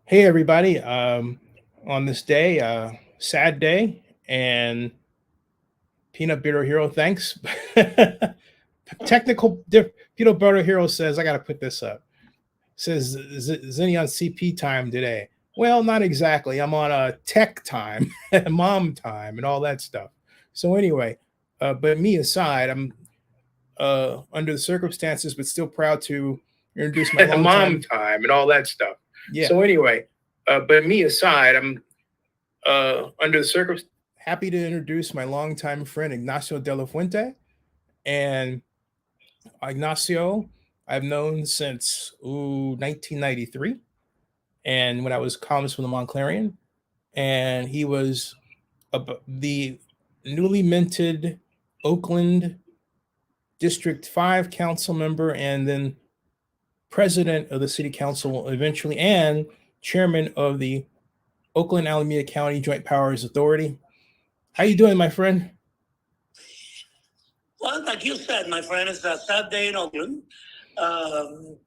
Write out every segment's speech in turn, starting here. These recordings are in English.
Hey everybody! On this day, sad day, and Peanut Butter Hero, thanks. Peanut Butter Hero says I got to put this up. Says Zinni on CP time today. Well, not exactly. I'm on a tech time, mom time, and all that stuff. So anyway, but me aside, I'm under the circumstances, but still proud to introduce my mom time and all that stuff. Yeah. So anyway, but me aside, I'm under the circumstances, happy to introduce my longtime friend Ignacio de la Fuente. And Ignacio, I've known since 1993, and when I was columnist for the Montclarian, and he was the newly minted Oakland District 5 council member, and then president of the city council eventually, and chairman of the Oakland Alameda County Joint Powers Authority. How you doing, my friend? Well, like you said, my friend, it's a sad day in Oakland. An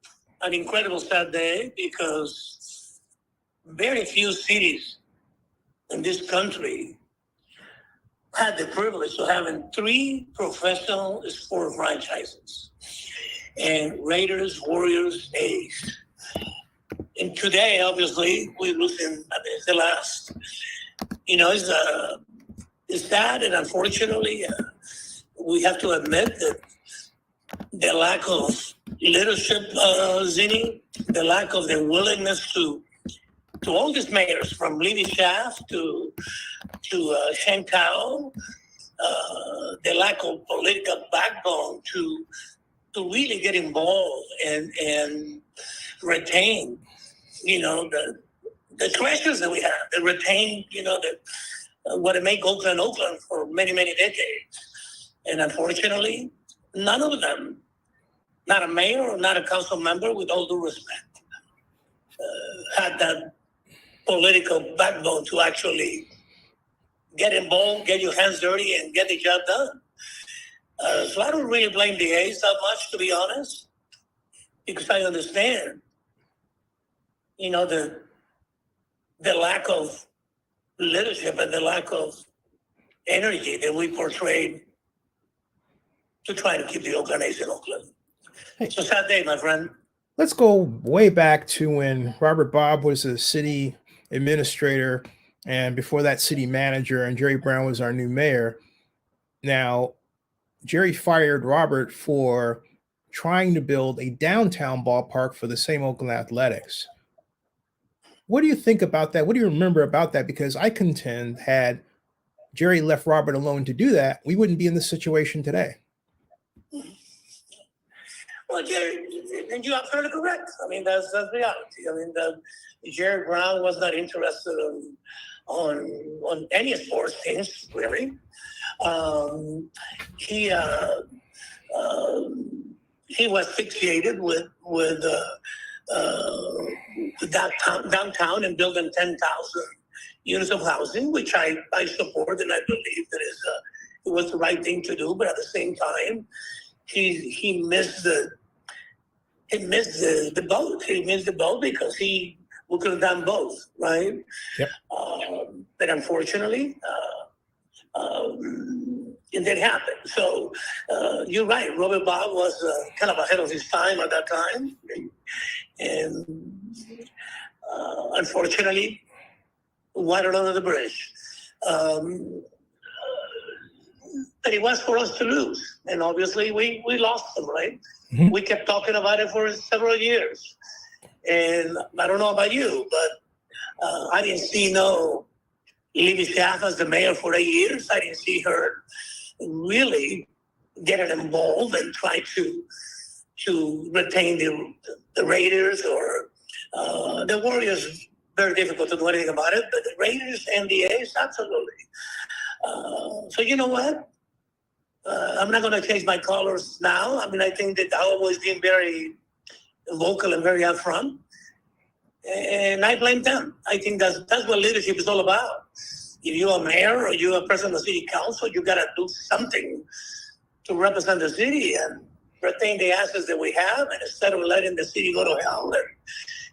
incredible sad day because very few cities in this country had the privilege of having 3 professional sport franchises, and Raiders, Warriors, A's. And today, obviously, we're losing the last. It's sad, and unfortunately, we have to admit that the lack of leadership, Zinni, the lack of the willingness to all these mayors, from Libby Schaaf to Shankow, the lack of political backbone to really get involved and retain, the treasures that we have, that retain, what it made Oakland for many, many decades. And unfortunately, none of them, not a mayor or not a council member, with all due respect, had that political backbone to actually get involved, get your hands dirty, and get the job done. So I don't really blame the A's that much, to be honest, because I understand, the lack of leadership and the lack of energy that we portrayed to try to keep the Oakland A's in Oakland. Hey, it's a sad day, my friend. Let's go way back to when Robert Bob was a city administrator, and before that, city manager, and Jerry Brown was our new mayor. Now, Jerry fired Robert for trying to build a downtown ballpark for the same Oakland Athletics. What do you think about that? What do you remember about that? Because I contend, had Jerry left Robert alone to do that, we wouldn't be in this situation today. Well, Jerry, and you are absolutely correct. I mean, that's reality. I mean, Jerry Brown was not interested on any sports things, really. He was fixated with downtown and building 10,000 units of housing, which I support, and I believe that it was the right thing to do. But at the same time, he missed the boat. He missed the boat because we could have done both, right? Yep. But unfortunately, it didn't happen. So you're right. Robert Bob was kind of ahead of his time at that time. And unfortunately, water under the bridge. But it was for us to lose. And obviously, we lost them, right? Mm-hmm. We kept talking about it for several years. And I don't know about you, but I didn't see Libby Schaaf as the mayor for 8 years. I didn't see her really getting involved and try to retain the Raiders or the Warriors. Very difficult to do anything about it, but the Raiders and the A's, absolutely. So you know what? I'm not going to change my colors now. I mean, I think that I've always been very vocal and very upfront, and I blame them. I think that's what leadership is all about. If you're a mayor or you're a president of the city council, you got to do something to represent the city and retain the assets that we have, and instead of letting the city go to hell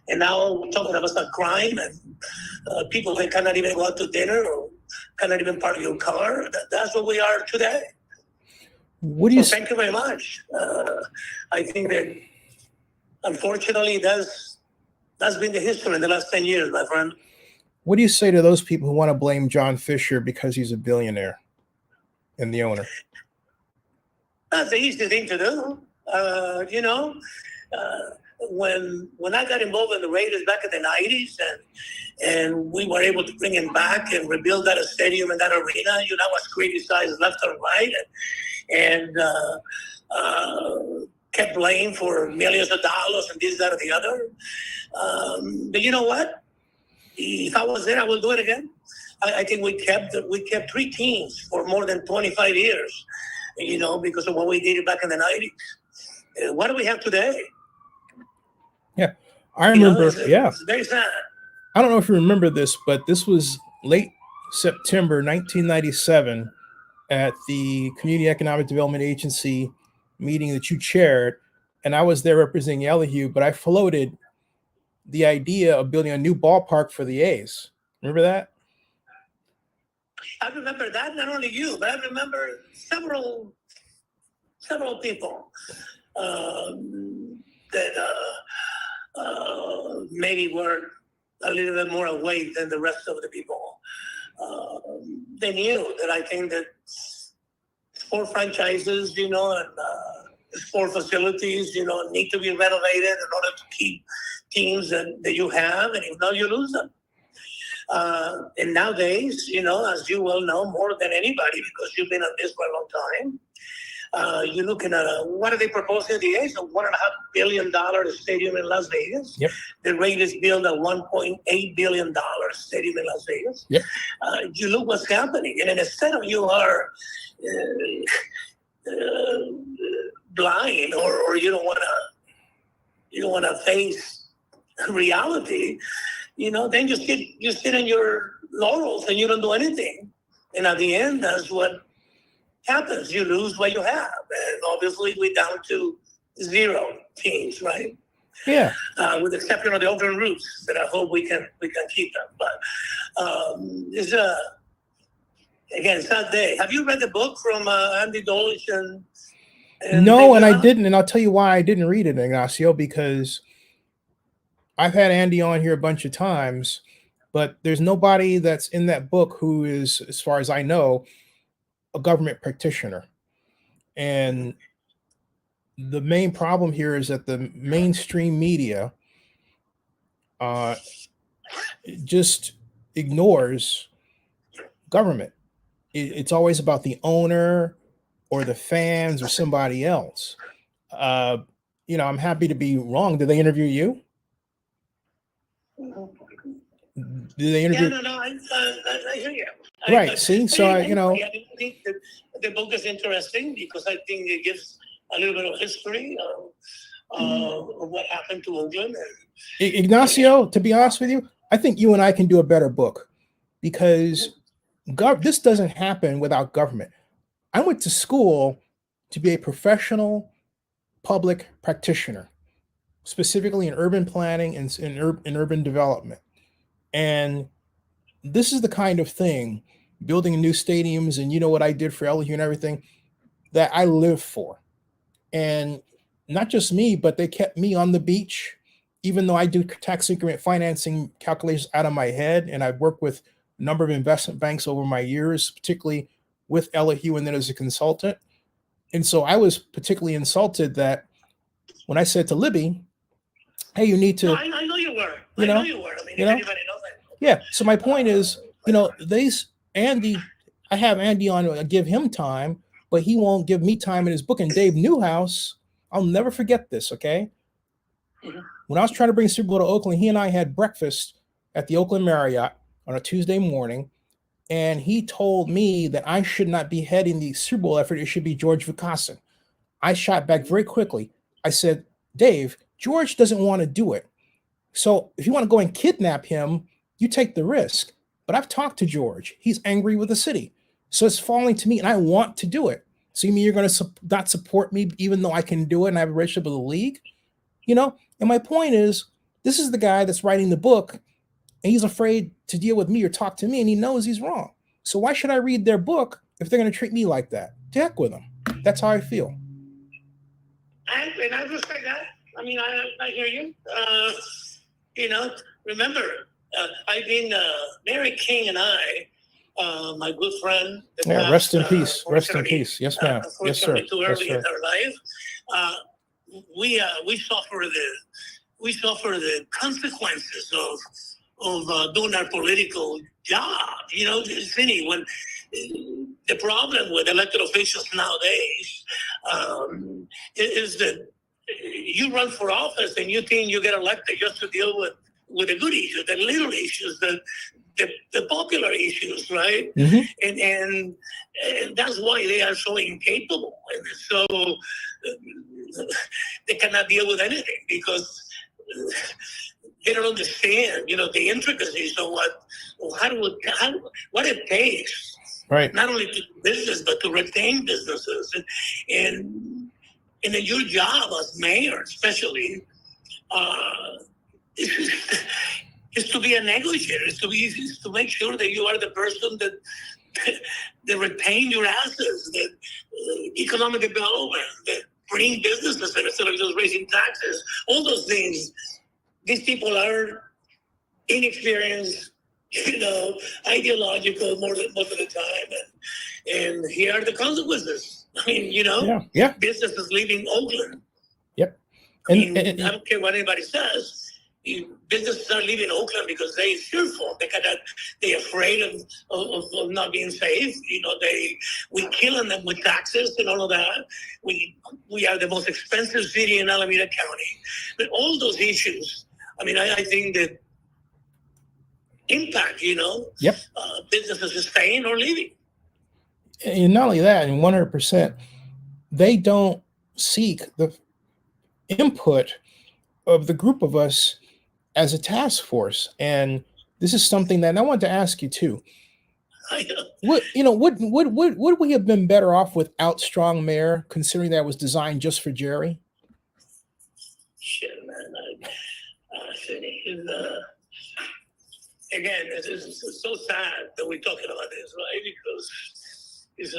And now we're talking about crime and people that cannot even go out to dinner or cannot even park your car. That's what we are today. What do you? Thank you very much. I think that unfortunately that's been the history in the last 10 years, my friend. What do you say to those people who want to blame John Fisher because he's a billionaire and the owner? That's the easy thing to do. When I got involved in the Raiders back in the 90s and we were able to bring him back and rebuild that stadium and that arena, I was criticized left and right and kept blamed for millions of dollars and this, that, or the other. But you know what? If I was there, I will do it again. I think we kept 3 teams for more than 25 years, because of what we did back in the 90s. What do we have today? Yeah, I remember. It's very sad. I don't know if you remember this, but this was late September 1997 at the Community Economic Development Agency meeting that you chaired, and I was there representing Elihu, but I floated the idea of building a new ballpark for the A's. Remember that? I remember that. Not only you, but I remember several people that maybe were a little bit more awake than the rest of the people. They knew that I think that sport franchises, and sport facilities, need to be renovated in order to keep teams that you have, and if not, you lose them. And nowadays, as you well know more than anybody, because you've been on this for a long time, you're looking at what are they proposing at the A's? A $1.5 billion stadium in Las Vegas. Yep. The Raiders build a $1.8 billion stadium in Las Vegas. Yep. You look what's happening, and instead of you are blind or you don't want to face reality, then you sit in your laurels and you don't do anything. And at the end, that's what happens. You lose what you have. And obviously we're down to 0 teams, right? Yeah. With the exception of the Oakland Roots, that I hope we can keep them. But it's again, sad day. Have you read the book from Andy Dolich and no, and I didn't, and I'll tell you why I didn't read it, Ignacio, because I've had Andy on here a bunch of times, but there's nobody that's in that book who is, as far as I know, a government practitioner. And the main problem here is that the mainstream media just ignores government. It's always about the owner or the fans or somebody else. I'm happy to be wrong. Did they interview you? Did they interview? Yeah, no, I hear you. Right. See, so I think the book is interesting because I think it gives a little bit of history of what happened to Oakland. Ignacio, to be honest with you, I think you and I can do a better book because this doesn't happen without government. I went to school to be a professional public practitioner, specifically in urban planning and in urban development. And this is the kind of thing, building new stadiums, and what I did for Elihu and everything, that I live for. And not just me, but they kept me on the beach, even though I do tax increment financing calculations out of my head. And I've worked with a number of investment banks over my years, particularly with Elihu and then as a consultant. And so I was particularly insulted that when I said to Libby, hey, you need to. No, I know you were. I know you were. I mean, everybody knows that. Yeah. So my point is, Andy, I have Andy on, I give him time, but he won't give me time in his book. And Dave Newhouse, I'll never forget this, okay? Mm-hmm. When I was trying to bring Super Bowl to Oakland, he and I had breakfast at the Oakland Marriott on a Tuesday morning, and he told me that I should not be heading the Super Bowl effort. It should be George Vukasin. I shot back very quickly. I said, Dave, George doesn't want to do it. So if you want to go and kidnap him, you take the risk. But I've talked to George. He's angry with the city. So it's falling to me, and I want to do it. So you mean you're going to not support me even though I can do it and I have a relationship with the league? And my point is, This is the guy that's writing the book, and he's afraid to deal with me or talk to me, and he knows he's wrong. So why should I read their book if they're going to treat me like that? To heck with them. That's how I feel. And I respect that. I mean, I hear you. Remember, I've been Mary King and I, my good friend. Yeah, rest in peace. Rest in peace. Yes, ma'am. Yes, sir. Too early in our life. We suffer the consequences of doing our political job. Cindy, when the problem with elected officials nowadays is that you run for office and you think you get elected just to deal with the good issues, the little issues, the popular issues, right? Mm-hmm. And that's why they are so incapable. And so they cannot deal with anything because they don't understand, the intricacies of what it takes, right? Not only to do business but to retain businesses, and then your job as mayor, especially, is to be a negotiator. Is to make sure that you are the person that retain your assets, that economic development, that bring businesses instead of just raising taxes. All those things. These people are inexperienced, ideological most of the time, and here are the consequences. I mean, businesses leaving Oakland. Yep. I don't care what anybody says. Businesses are leaving Oakland because they're fearful. They're afraid of not being safe. We're killing them with taxes and all of that. We are the most expensive city in Alameda County. But all those issues, I mean, I think that impact, businesses are staying or leaving. And not only that, and 100%, they don't seek the input of the group of us as a task force. And this is something that I wanted to ask you too. I know. Would we have been better off without strong mayor, considering that it was designed just for Jerry? Shit, man. Again, it's so sad that we're talking about this, right? Because it's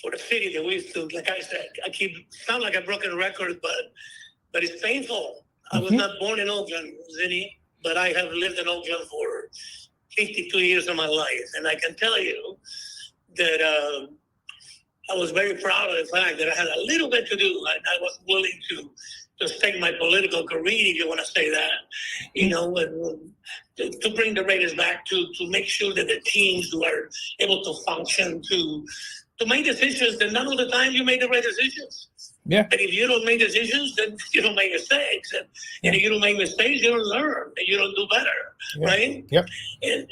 for the city that we still, like I said, I sound like a broken record, but it's painful. I was not born in Oakland, Zinni, but I have lived in Oakland for 52 years of my life, and I can tell you that I was very proud of the fact that I had a little bit to do. I was willing to stake my political career, if you want to say that, and to bring the Raiders back, to make sure that the teams are able to function, to make decisions that not all the time you make the right decisions. Yeah. And if you don't make decisions, then you don't make mistakes. And if you don't make mistakes, you don't learn and you don't do better, right? Yep. And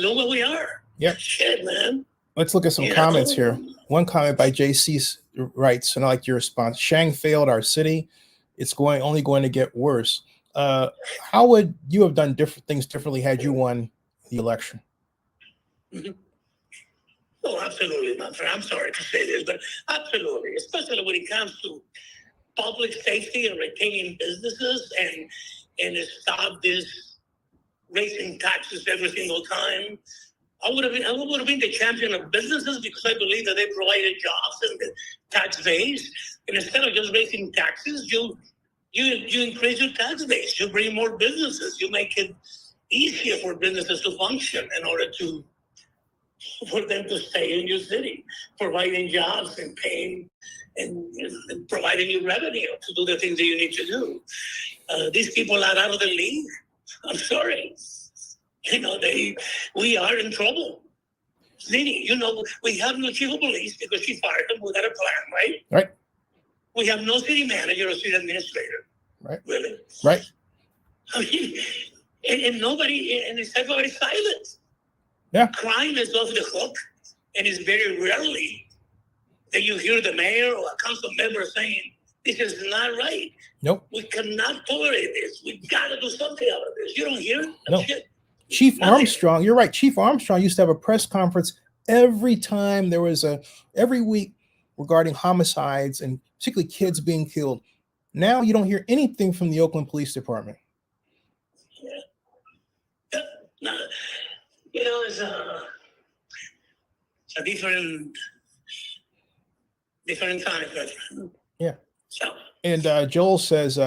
look where we are. Yep. Shit, man. Let's look at some comments here. One comment by JC writes, and I like your response. Shang failed our city. It's only going to get worse. How would you have done things differently had you won the election? Mm-hmm. Oh, absolutely, my friend. I'm sorry to say this, but absolutely, especially when it comes to public safety and retaining businesses and stop this raising taxes every single time. I would have been the champion of businesses because I believe that they provided jobs in the tax base. And instead of just raising taxes, you increase your tax base. You bring more businesses. You make it easier for businesses to function in order for them to stay in your city, providing jobs and paying and providing you revenue to do the things that you need to do. These people are out of the league. I'm sorry. We are in trouble. Zini, we have no chief of police because she fired them without a plan, right? Right. We have no city manager or city administrator. Right. Really? Right. I mean, and everybody's silent. Yeah. Crime is off the hook, and it's very rarely that you hear the mayor or a council member saying, this is not right. Nope. We cannot tolerate this. We got to do something about this. You don't hear it? No. Shit. Chief Armstrong, you're right. Chief Armstrong used to have a press conference every week regarding homicides and particularly kids being killed. Now you don't hear anything from the Oakland Police Department. Yeah. No, it's a different time. Yeah. So. And Joel says,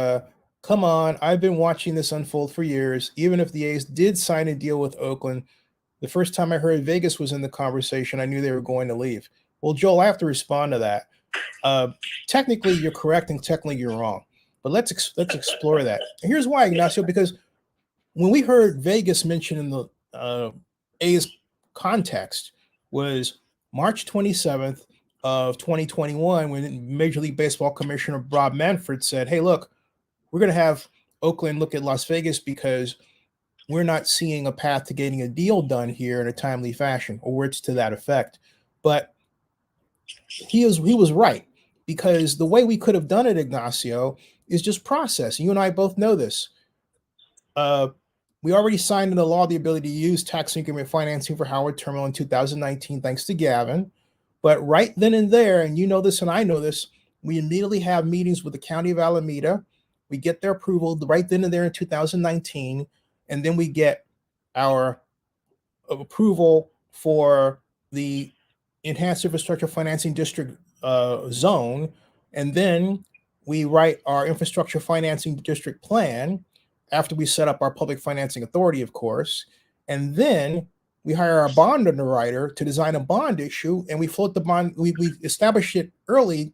come on, I've been watching this unfold for years. Even if the A's did sign a deal with Oakland, the first time I heard Vegas was in the conversation, I knew they were going to leave. Well, Joel, I have to respond to that. Technically, you're correct, and technically, you're wrong. But let's explore that. And here's why, Ignacio, because when we heard Vegas mentioned in the A's context was March 27th of 2021, when Major League Baseball Commissioner Bob Manfred said, hey, look, we're going to have Oakland look at Las Vegas because we're not seeing a path to getting a deal done here in a timely fashion, or words to that effect. But he was right, because the way we could have done it, Ignacio, is just process. You and I both know this. We already signed into law the ability to use tax increment financing for Howard Terminal in 2019, thanks to Gavin. But right then and there, and you know this and I know this, we immediately have meetings with the County of Alameda. We get their approval right then and there in 2019, and then we get our approval for the Enhanced Infrastructure Financing District zone, and then we write our Infrastructure Financing District plan after we set up our Public Financing Authority, of course, and then we hire a bond underwriter to design a bond issue, and we float the bond. We establish it early,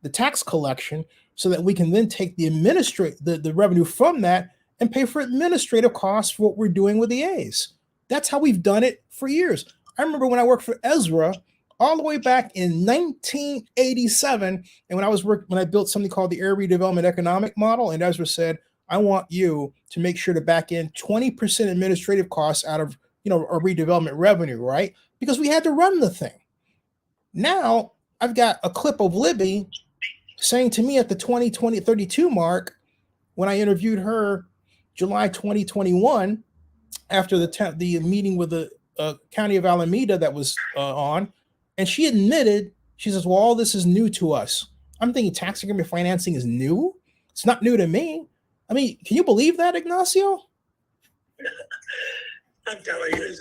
the tax collection, so that we can then take the revenue from that and pay for administrative costs for what we're doing with the A's. That's how we've done it for years. I remember when I worked for Ezra all the way back in 1987, and when I built something called the Area Redevelopment Economic Model, and Ezra said, I want you to make sure to back in 20% administrative costs out of our redevelopment revenue, right? Because we had to run the thing. Now I've got a clip of Libby saying to me at the 2032 mark, when I interviewed her July 2021, after the meeting with the County of Alameda that was on, and she admitted, she says, well, all this is new to us. I'm thinking tax increment financing is new? It's not new to me. I mean, can you believe that, Ignacio? I'm telling you,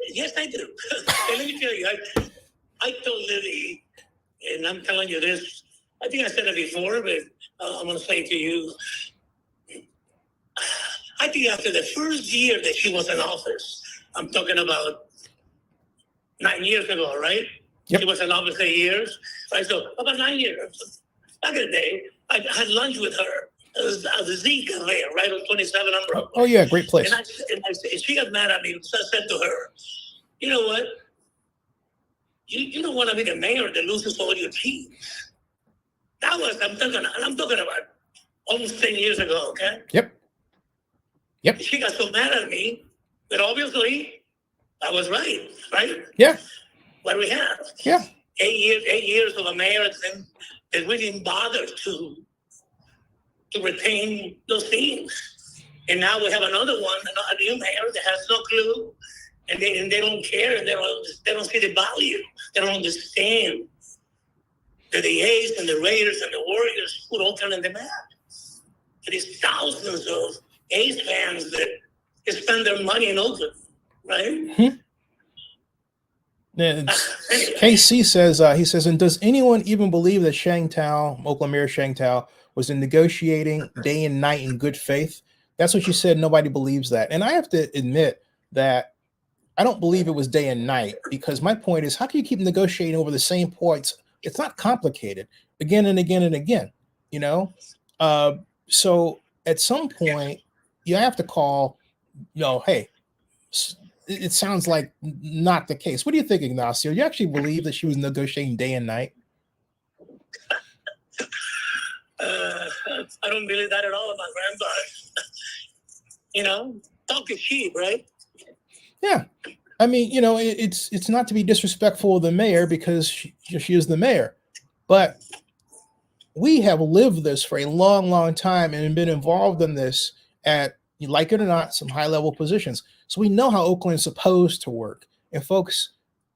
yes, I do. And let me tell you, I told Libby, and I'm telling you this, I think I said it before, but I'm going to say it to you. I think after the first year that she was in office, I'm talking about 9 years ago, right? Yep. She was in office 8 years. Right? So about 9 years. Back in the day, I had lunch with her. It was at the Z Cafe, right on 27 Umbrella. Oh, yeah, great place. And she got mad at me. So I said to her, you know what? You don't want to be the mayor that loses all your teams. That was, I'm talking about almost 10 years ago, okay? Yep. She got so mad at me that obviously I was right? Yeah. What do we have? Yeah. 8 years of a mayor that we didn't bother to retain those teams. And now we have another one, a new mayor that has no clue, and they don't care, and they don't see the value. They don't understand that the A's and the Raiders and the Warriors put Oakland in the map. There's thousands of A's fans that spend their money in Oakland, right? Mm-hmm. Yeah, KC says, he says, and does anyone even believe that Oakland Mayor Shang Tao was in negotiating day and night in good faith? That's what you said. Nobody believes that. And I have to admit that I don't believe it was day and night, because my point is, how can you keep negotiating over the same points? It's not complicated, again and again and again, So at some point you have to call, hey, it sounds like not the case. What do you think, Ignacio? You actually believe that she was negotiating day and night? I don't believe that at all, my granddaughter. Talk is cheap, right? Yeah. I mean, it's not to be disrespectful of the mayor, because she is the mayor, but we have lived this for a long, long time and been involved in this at, you like it or not, some high level positions. So we know how Oakland is supposed to work. And folks,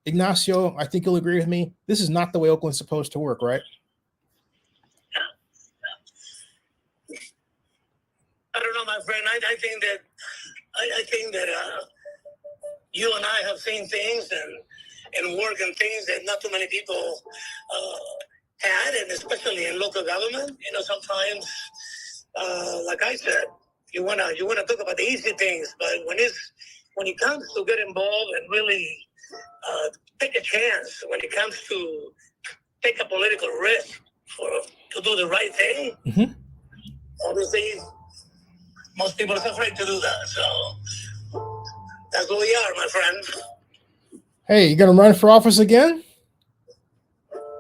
Ignacio, I think you'll agree with me. This is not the way Oakland's supposed to work, right? my friend, I think that you and I have seen things and work in things that not too many people had, and especially in local government. Sometimes, like I said, you wanna talk about the easy things, but when it comes to get involved and really take a chance, when it comes to take a political risk to do the right thing, mm-hmm. obviously most people are afraid to do that. So that's who we are, my friend. Hey, you gonna run for office again?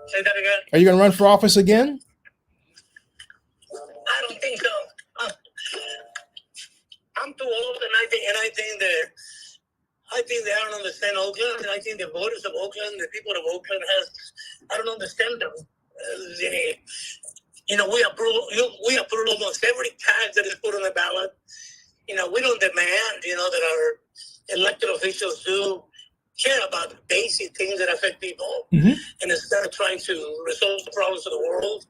Say that again. Are you gonna run for office again? I don't think so. I'm too old, and I think they don't understand Oakland, and I think the voters of Oakland, the people of Oakland, I don't understand them. We approve almost every tax that is put on the ballot. We don't demand, that our elected officials do care about basic things that affect people, mm-hmm. and instead of trying to resolve the problems of the world,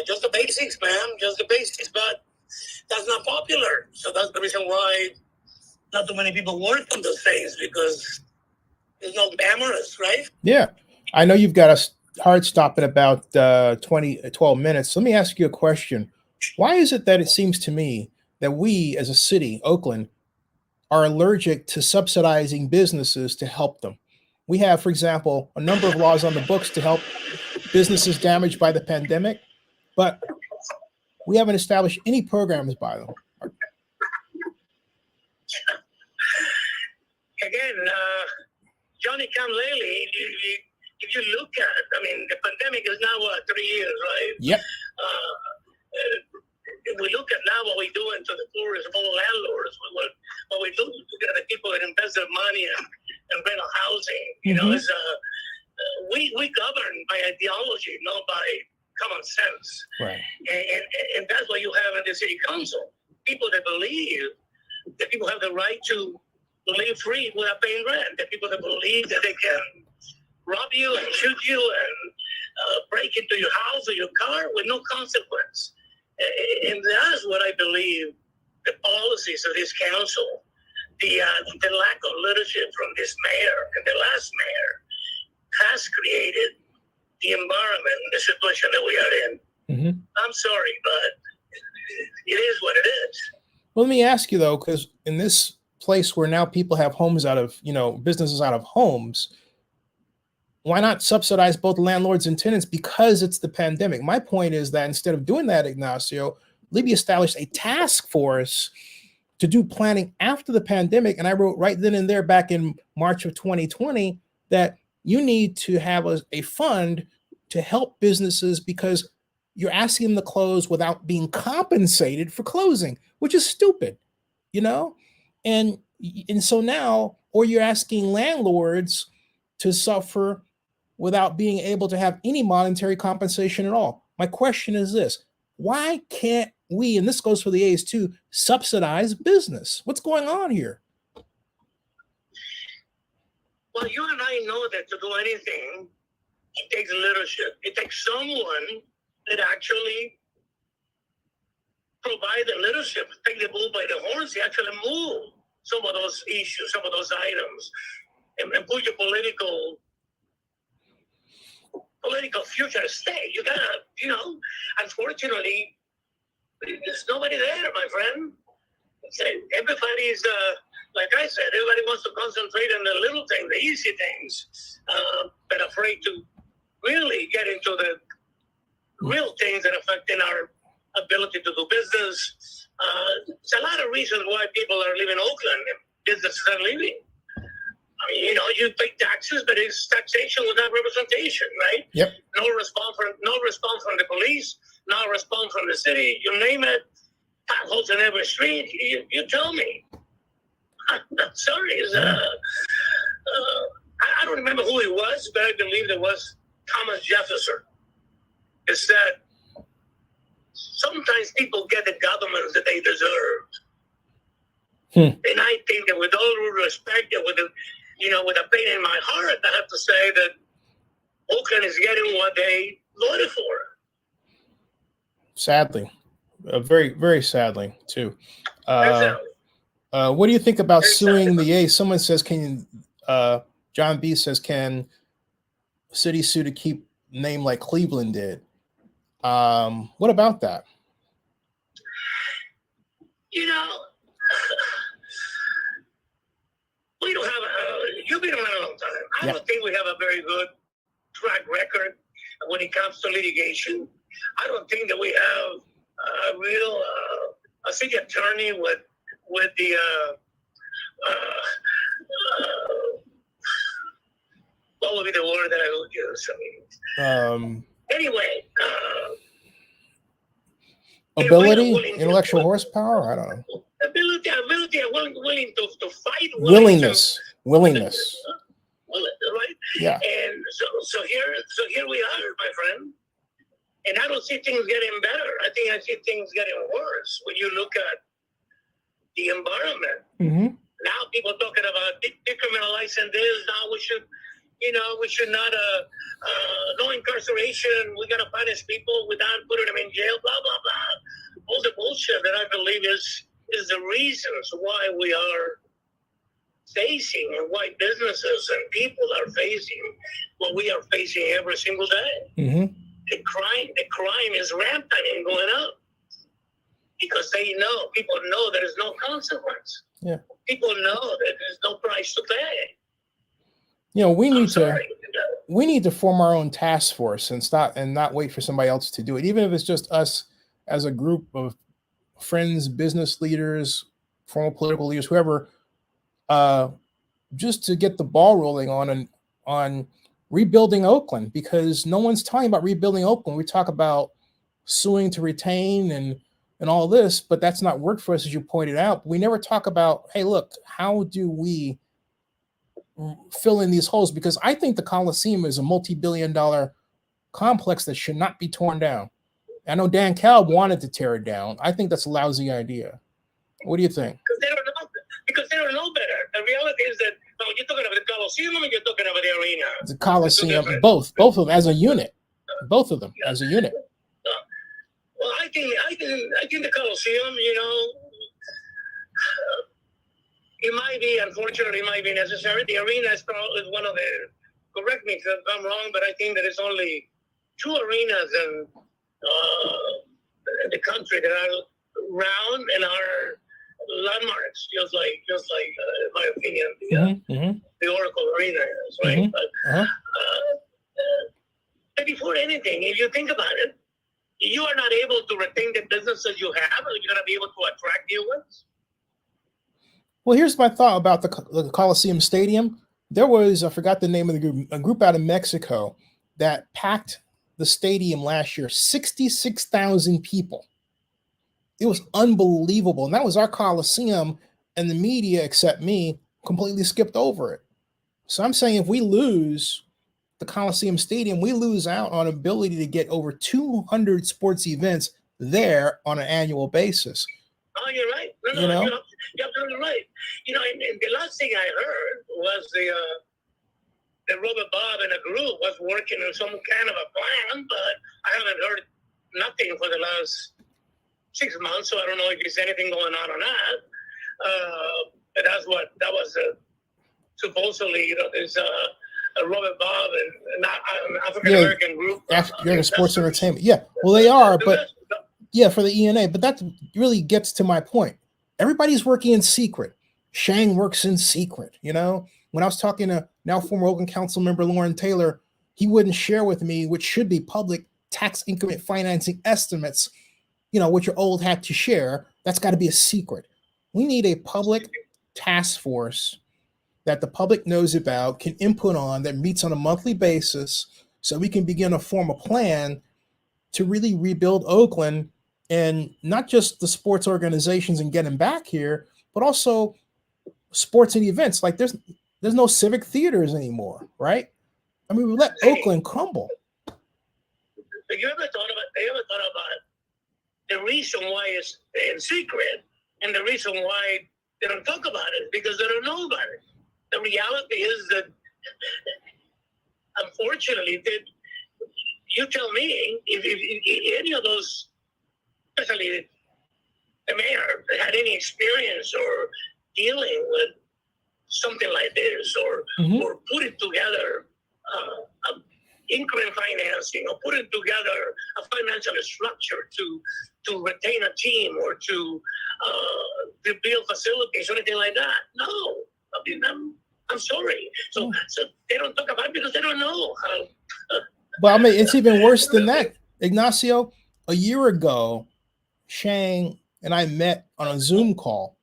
just the basics, man, just the basics. But that's not popular, so that's the reason why not too many people work on those things, because it's not glamorous, right? Yeah, I know you've got a hard stop in about 12 minutes. Let me ask you a question. Why is it that it seems to me that we as a city, Oakland, are allergic to subsidizing businesses to help them? We have, for example, a number of laws on the books to help businesses damaged by the pandemic, but we haven't established any programs by them. Again, Johnny come lately, if you look at, the pandemic is now, 3 years, right? Yep. If we look at now what we're doing to the poorest of all landlords, what we do to get the people that invest their money in rental housing, mm-hmm. is we govern by ideology, not by common sense. Right. And that's what you have in the city council. People that believe that people have the right to live free without paying rent. The people that believe that they can rob you and shoot you and break into your house or your car with no consequence. And that's what I believe the policies of this council, the lack of leadership from this mayor and the last mayor has created the environment, the situation that we are in. Mm-hmm. I'm sorry, but it is what it is. Well, let me ask you though, because in this place where now people have homes out of, businesses out of homes, why not subsidize both landlords and tenants? Because it's the pandemic. My point is that instead of doing that, Ignacio, Libby established a task force to do planning after the pandemic. And I wrote right then and there back in March of 2020 that you need to have a fund to help businesses because you're asking them to close without being compensated for closing, which is stupid, And so now, or you're asking landlords to suffer without being able to have any monetary compensation at all. My question is this: why can't we, and this goes for the A's too, subsidize business? What's going on here? Well, you and I know that to do anything, it takes leadership. It takes someone that actually provide the leadership, take the bull by the horns, to actually move some of those issues, some of those items, and put your political future at stake. You gotta, unfortunately, there's nobody there, my friend. Everybody's, like I said, everybody wants to concentrate on the little things, the easy things, but afraid to really get into the real things that affecting our ability to do business. There's a lot of reasons why people are leaving Oakland and businesses are leaving. You pay taxes, but it's taxation without representation, right? Yep. No response from the police, no response from the city. You name it, potholes in every street. You tell me. I'm sorry. I don't remember who it was, but I believe it was Thomas Jefferson. It said, sometimes people get the government that they deserve. And I think that with all due respect, with a pain in my heart, I have to say that Oakland is getting what they voted for. Sadly. very, very sadly too. What do you think about suing the A? Someone says, John B says, can city sue to keep name like Cleveland did? What about that? You know, we don't have you've been around a long time. I don't think we have a very good track record when it comes to litigation. I don't think that we have a real a city attorney with the what would be the word that I would use? I mean, anyway, ability, intellectual horsepower. I don't know. Ability, willing to fight. Willingness. Right? Yeah. And so here we are, my friend. And I don't see things getting better. I see things getting worse when you look at the environment. Mm-hmm. Now people talking about decriminalizing this. Now we should not no incarceration. We gotta punish people without putting them in jail. Blah blah blah. All the bullshit that I believe is the reasons why we are facing and why businesses and people are facing what we are facing every single day. Mm-hmm. The crime is rampant and going up because people know there is no consequence. Yeah. People know that there's no price to pay. You know, we need to form our own task force and not wait for somebody else to do it, even if it's just us as a group of friends, business leaders, former political leaders, whoever, just to get the ball rolling on rebuilding Oakland, because no one's talking about rebuilding Oakland. We talk about suing to retain and all this, but that's not worked for us, as you pointed out. We never talk about, hey, look, how do we fill in these holes? Because I think the Coliseum is a multi-billion-dollar complex that should not be torn down. I know Dan Kalb wanted to tear it down. I think that's a lousy idea. What do you think? Because they don't know better. The reality is that you're talking about the Coliseum and you're talking about the arena. The Coliseum, both of them as a unit. Both of them as a unit. Well, I think the Coliseum, it might be, unfortunately, it might be necessary. The arena is one of the, correct me if I'm wrong, but I think that it's only 2 arenas in the country that are round and are landmarks, just like in my opinion, the Oracle Arena is, right? Mm-hmm. But before anything, if you think about it, you are not able to retain the businesses you have, or you're going to be able to attract new ones. Well, here's my thought about the Coliseum Stadium. There was, I forgot the name of the group, a group out of Mexico that packed the stadium last year, 66,000 people. It was unbelievable. And that was our Coliseum, and the media, except me, completely skipped over it. So I'm saying if we lose the Coliseum Stadium, we lose out on ability to get over 200 sports events there on an annual basis. Oh, you're right. No, you're absolutely right. And the last thing I heard was the Robert Bob and a group was working on some kind of a plan, but I haven't heard nothing for the last 6 months, so I don't know if there's anything going on that. But that was supposedly, there's a Robert Bob and an African American group. African Sports Entertainment. Yeah, well, they are, but for the ENA. But that really gets to my point. Everybody's working in secret. Shang works in secret. When I was talking to now former Oakland Councilmember Lauren Taylor, he wouldn't share with me, which should be public, tax increment financing estimates, what you're old hat to share. That's got to be a secret. We need a public task force that the public knows about, can input on, that meets on a monthly basis, so we can begin to form a plan to really rebuild Oakland, and not just the sports organizations and get them back here, but also sports and events. Like there's no civic theaters anymore, right? I mean, we let Oakland crumble. Have you ever thought about the reason why it's in secret, and the reason why they don't talk about it? Because they don't know about it. The reality is that, unfortunately, that you tell me if any of those, especially obviously the mayor had any experience or dealing with something like this, or putting together increment financing, or putting together a financial structure to retain a team, or to build facilities or anything like that. No, I mean, I'm sorry. So they don't talk about it because they don't know how. Well, I mean, it's even worse than that, Ignacio. A year ago, Shang and I met on a Zoom call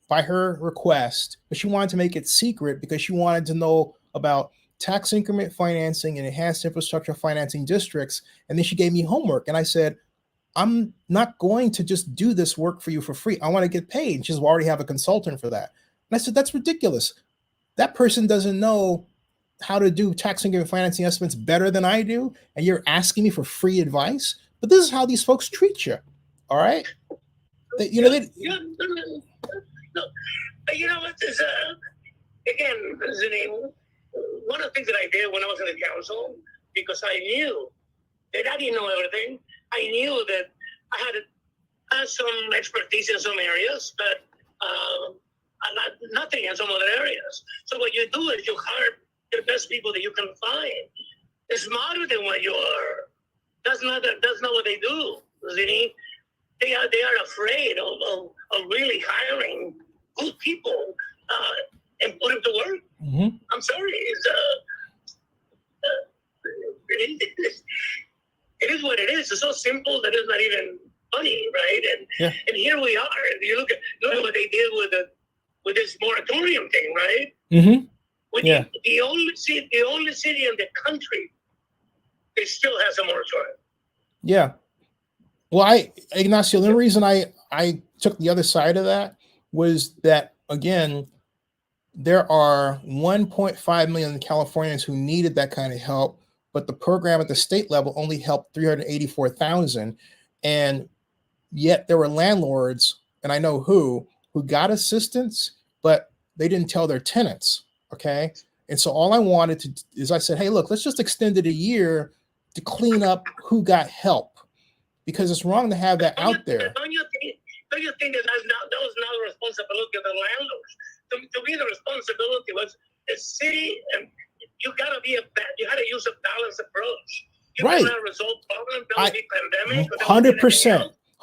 by her request, but she wanted to make it secret because she wanted to know about tax increment financing and enhanced infrastructure financing districts. And then she gave me homework. And I said, I'm not going to just do this work for you for free. I want to get paid. And she says, well, I already have a consultant for that. And I said, that's ridiculous. That person doesn't know how to do tax increment financing estimates better than I do. And you're asking me for free advice. But this is how these folks treat you. All right. No, you know what? Is again, one of the things that I did when I was in the council, because I knew that I didn't know everything. I knew that I had some expertise in some areas, but nothing in some other areas. So what you do is you hire the best people that you can find. They're smarter than what you are. That's not what they do. They are afraid of really hiring good people and put them to work. I'm sorry. It is what it is. It's so simple that it's not even funny, right? And here we are. You look at what they did with this moratorium thing, right? The only city in the country that still has a moratorium. Yeah. Well, Ignacio, the reason I took the other side of that was that, again, there are 1.5 million Californians who needed that kind of help, but the program at the state level only helped 384,000. And yet there were landlords, and I know who got assistance, but they didn't tell their tenants. Okay. And so all I wanted to is I said, hey, look, let's just extend it a year to clean up who got help, because it's wrong to have that out there. Don't you think that was not the responsibility of the landlords? To me, the responsibility was the city, and you had to use a balanced approach. You cannot resolve problems during the pandemic.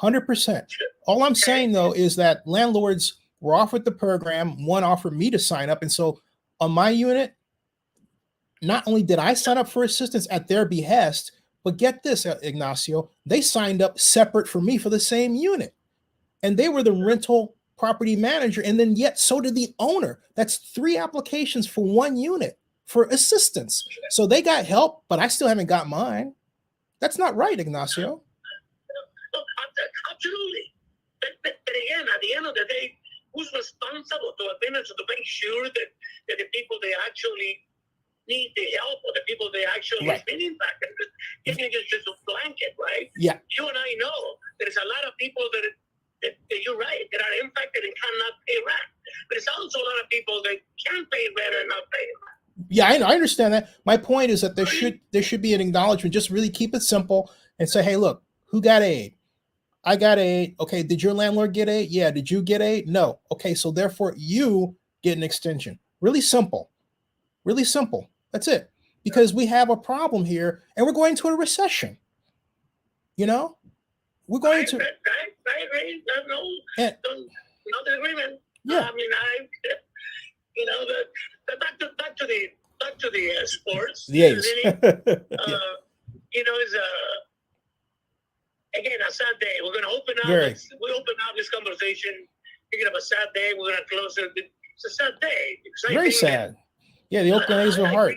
100%. All I'm saying though is that landlords were offered the program. One offered me to sign up, and so on my unit, not only did I sign up for assistance at their behest, but get this, Ignacio, they signed up separate for me for the same unit. And they were the rental property manager. And then yet so did the owner. That's 3 applications for 1 unit for assistance. So they got help, but I still haven't got mine. That's not right, Ignacio. Absolutely. But again, at the end of the day, who's responsible to make sure that the people they actually need the help, or the people they actually have been impacted? It's just a blanket, right? Yeah. You and I know there's a lot of people that you're right, that are impacted and cannot pay rent. But it's also a lot of people that can pay rent and not pay rent. Yeah, I understand that. My point is that there should be an acknowledgement. Just really keep it simple and say, hey, look, who got aid? I got aid. Okay, did your landlord get aid? Yeah. Did you get aid? No. Okay, so therefore you get an extension. Really simple. Really simple. That's it. Because we have a problem here, and we're going to a recession. We're going to. I agree. No disagreement. Yeah. I mean, back to the sports. The A's. It's again a sad day. We're going to open up. We open up this conversation thinking of a sad day. We're going to close it. It's a sad day. Very sad. Yeah, the Oakland A's were hard.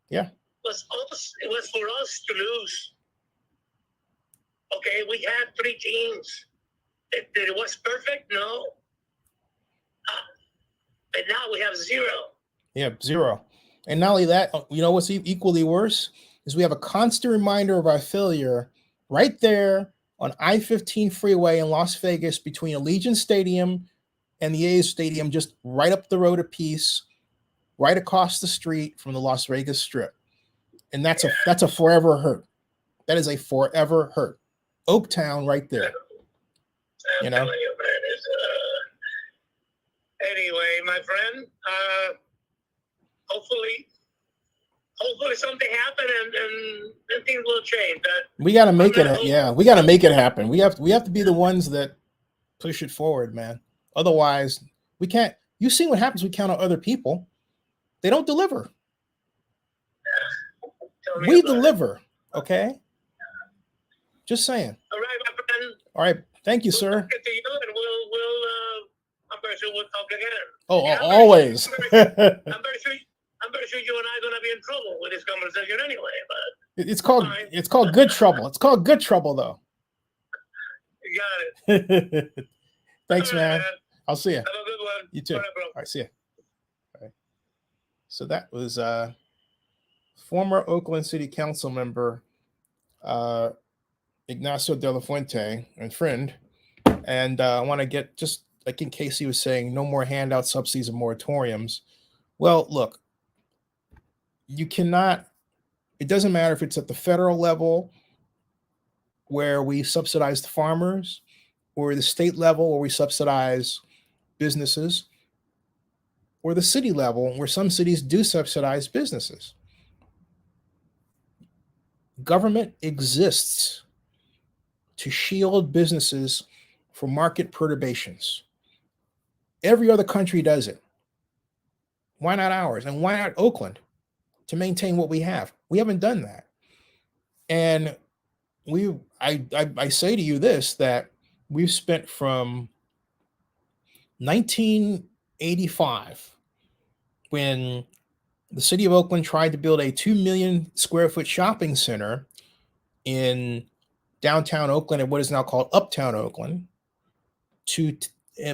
Yeah. It was for us to lose. Okay, we had 3 teams. It was perfect? No. But now we have 0. Yeah, 0. And not only that, what's equally worse is we have a constant reminder of our failure right there on I-15 Freeway in Las Vegas between Allegiant Stadium and the A's Stadium, just right up the road a piece, right across the street from the Las Vegas Strip. And that's a forever hurt. That is a forever hurt. Oaktown right there. You know? Telling you, man, anyway, my friend, hopefully something happened and things will change. We got to make it. Yeah, we got to make it happen. We have to be the ones that push it forward, man. Otherwise, we can't. You see what happens? We count on other people. They don't deliver. We deliver. Okay. Just saying. All right, my friend. All right. Thank you, sir. We'll talk to you and I'm very sure we'll talk again. Oh, yeah, always. I'm very sure you and I are going to be in trouble with this conversation anyway. But it's called good trouble. It's called good trouble, though. You got it. Thanks, man. I'll see you. Have a good one. You too. All right, bro. All right, see you. All right. So that was former Oakland City Council member Ignacio de la Fuente and friend. And I want to get, just like in case he was saying, no more handouts, subsidies, and moratoriums. Well, look, you cannot, it doesn't matter if it's at the federal level where we subsidize the farmers, or the state level where we subsidize businesses, or the city level where some cities do subsidize businesses. Government exists to shield businesses from market perturbations. Every other country does it. Why not ours? And why not Oakland to maintain what we have? We haven't done that. And I say to you this, that we've spent from 1985, when the city of Oakland tried to build a 2 million square foot shopping center in downtown Oakland and what is now called Uptown Oakland,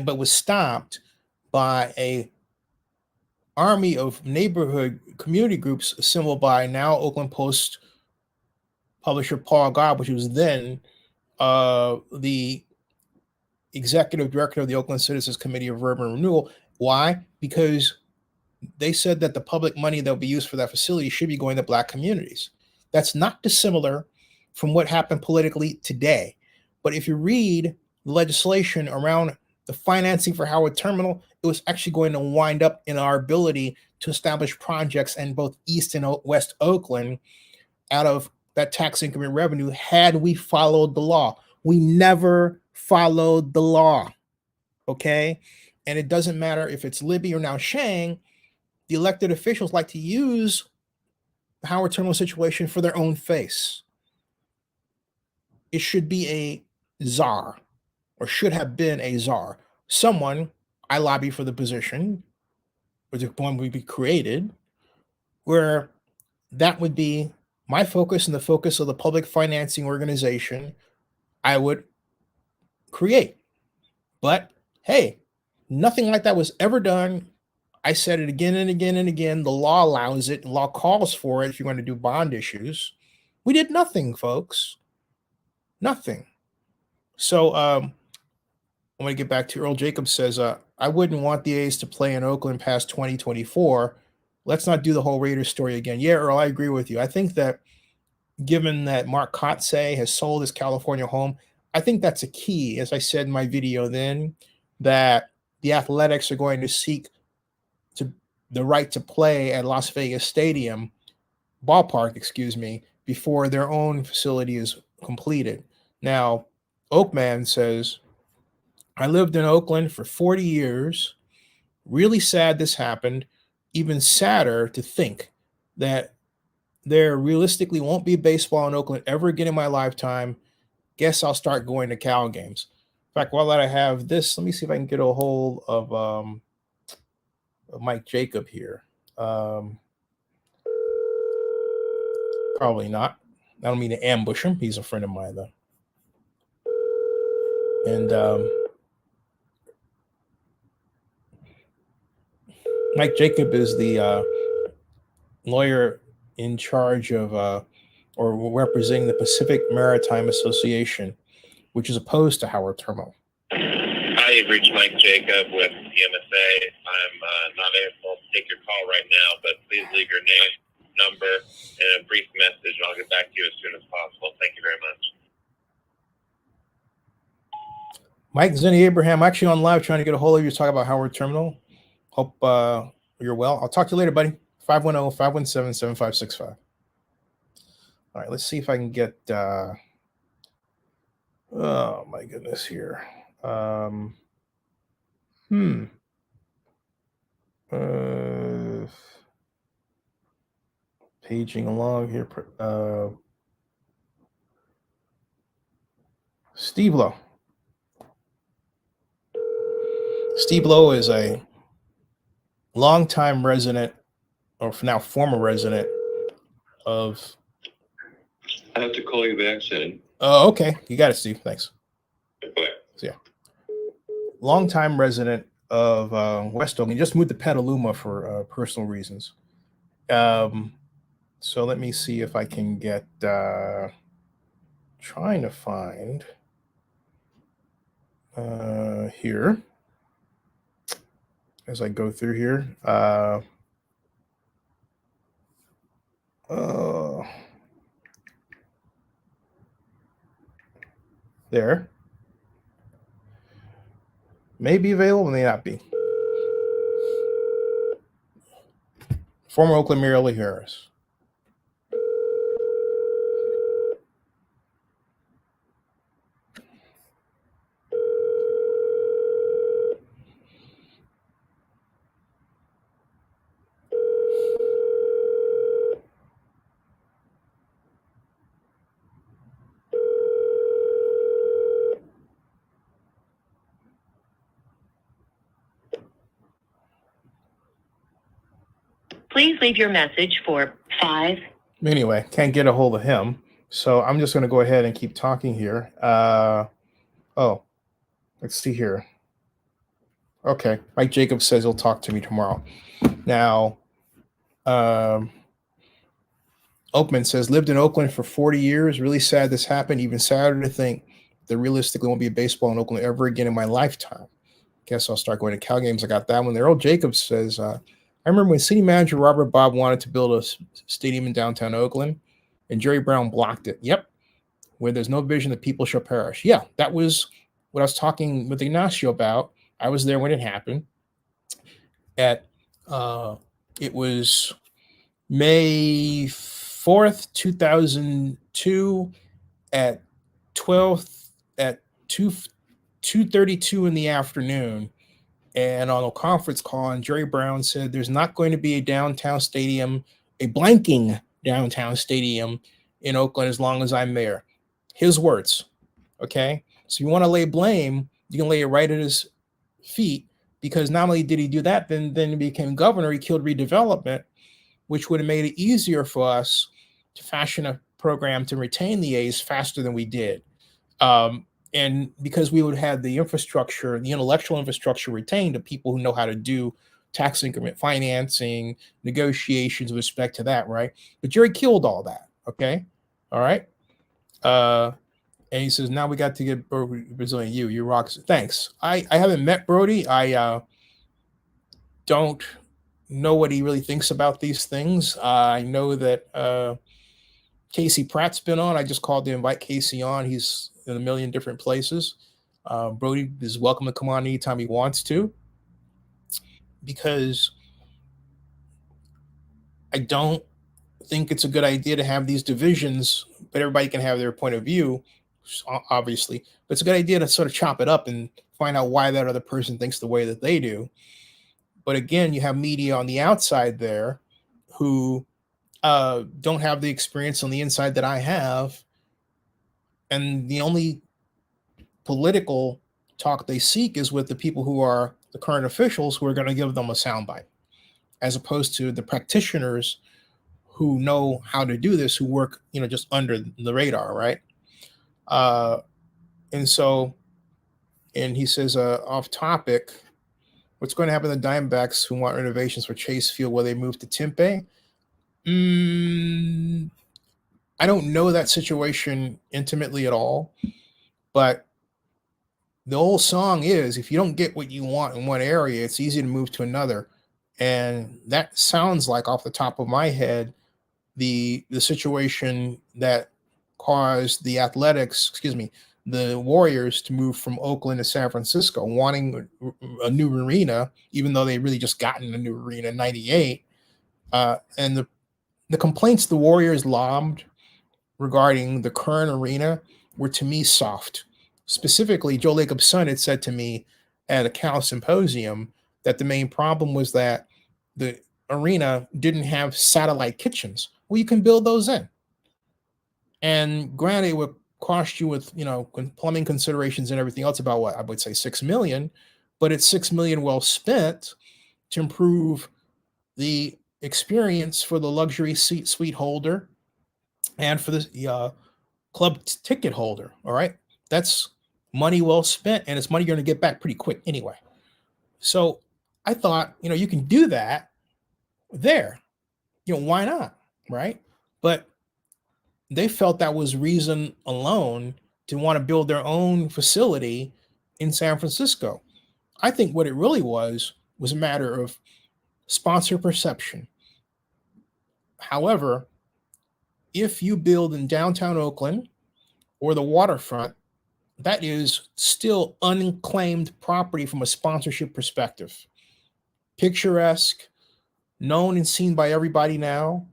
but was stopped by a army of neighborhood community groups assembled by now Oakland Post publisher Paul Gobb, which was then the executive director of the Oakland Citizens Committee of Urban Renewal. Why? Because they said that the public money that will be used for that facility should be going to Black communities. That's not dissimilar from what happened politically today. But if you read the legislation around the financing for Howard Terminal, it was actually going to wind up in our ability to establish projects in both East and West Oakland out of that tax increment revenue had we followed the law. We never followed the law, okay? And it doesn't matter if it's Libby or now Shang, the elected officials like to use the Howard Terminal situation for their own face. It should be a czar, or should have been a czar. Someone, I lobby for the position, or the one would be created, where that would be my focus and the focus of the public financing organization I would create. But hey, nothing like that was ever done. I said it again and again and again. The law allows it. The law calls for it if you're going to do bond issues. We did nothing, folks. Nothing. So I'm going to get back to Earl Jacobs says, I wouldn't want the A's to play in Oakland past 2024. Let's not do the whole Raiders story again. Yeah, Earl, I agree with you. I think that given that Mark Kotze has sold his California home, I think that's a key, as I said in my video then, that the Athletics are going to seek the right to play at Las Vegas Stadium, ballpark, before their own facility is completed. Now, Oakman says, I lived in Oakland for 40 years. Really sad this happened. Even sadder to think that there realistically won't be baseball in Oakland ever again in my lifetime. Guess I'll start going to Cal games. In fact, while I have this, let me see if I can get a hold of Mike Jacob here. Probably not. I don't mean to ambush him. He's a friend of mine, though. And Mike Jacob is the lawyer in charge of or representing the Pacific Maritime Association, which is opposed to Howard Terminal. Hi, you've reached Mike Jacob with PMSA. I'm not able to take your call right now, but please leave your name, number, and a brief message, and I'll get back to you as soon as possible. Thank you very much. Mike, Zenny Abraham, actually on live trying to get a hold of you to talk about Howard Terminal. Hope you're well. I'll talk to you later, buddy. 510-517-7565. All right, let's see if I can get oh my goodness here. Paging along here. Steve Lowe. Steve Lowe is a longtime resident, or now former resident of. I have to call you back, Sid. Oh, okay. You got it, Steve. Thanks. Okay. So, yeah. Longtime resident of West Oakland. Just moved to Petaluma for personal reasons. So let me see if I can get. Trying to find here as I go through here. There. May be available, may not be. Former Oakland Mayor Miley Harris. Please leave your message for 5. Anyway, can't get a hold of him. So I'm just going to go ahead and keep talking here. Oh, let's see here. Okay. Mike Jacobs says he'll talk to me tomorrow. Now, Oakman says, lived in Oakland for 40 years. Really sad this happened. Even sadder to think there realistically won't be a baseball in Oakland ever again in my lifetime. Guess I'll start going to Cal games. I got that one there. Earl Jacobs says, I remember when city manager Robert Bob wanted to build a stadium in downtown Oakland, and Jerry Brown blocked it. Yep. Where there's no vision, the people shall perish. Yeah, that was what I was talking with Ignacio about. I was there when it happened. It was May 4th, 2002 at 2:32 in the afternoon. And on a conference call, and Jerry Brown said there's not going to be a downtown stadium, a blanking downtown stadium in Oakland as long as I'm mayor. His words. Okay. So you want to lay blame, you can lay it right at his feet, because not only did he do that, then he became governor, he killed redevelopment, which would have made it easier for us to fashion a program to retain the A's faster than we did. And because we would have the infrastructure, the intellectual infrastructure retained of people who know how to do tax increment financing, negotiations with respect to that, right? But Jerry killed all that, okay? All right? And he says, now we got to get Brazilian you rock. Thanks. I haven't met Brody. I don't know what he really thinks about these things. I know that Casey Pratt's been on. I just called to invite Casey on. He's in a million different places. Brody is welcome to come on anytime he wants to, because I don't think it's a good idea to have these divisions, but everybody can have their point of view, obviously. But it's a good idea to sort of chop it up and find out why that other person thinks the way that they do. But again, you have media on the outside there who don't have the experience on the inside that I have. And the only political talk they seek is with the people who are the current officials, who are going to give them a soundbite, as opposed to the practitioners who know how to do this, who work, just under the radar, right? And he says, off topic, what's going to happen to the Diamondbacks who want renovations for Chase Field where they move to Tempe? I don't know that situation intimately at all, but the old song is, if you don't get what you want in one area, it's easy to move to another. And that sounds like, off the top of my head, the situation that caused the Athletics, the Warriors to move from Oakland to San Francisco, wanting a new arena, even though they really just gotten a new arena in '98. And the complaints the Warriors lobbed regarding the current arena were, to me, soft. Specifically, Joe Lacob's son had said to me at a Cal symposium that the main problem was that the arena didn't have satellite kitchens. Well, you can build those in. And granted, it would cost you, with plumbing considerations and everything else, about what I would say $6 million, but it's $6 million well spent to improve the experience for the luxury suite holder and for the club ticket holder. All right, that's money well spent, and it's money you're going to get back pretty quick anyway. So I thought, you can do that there. Why not, right? But they felt that was reason alone to want to build their own facility in San Francisco. I think what it really was a matter of sponsor perception. However, if you build in downtown Oakland or the waterfront, that is still unclaimed property from a sponsorship perspective. Picturesque, known and seen by everybody now,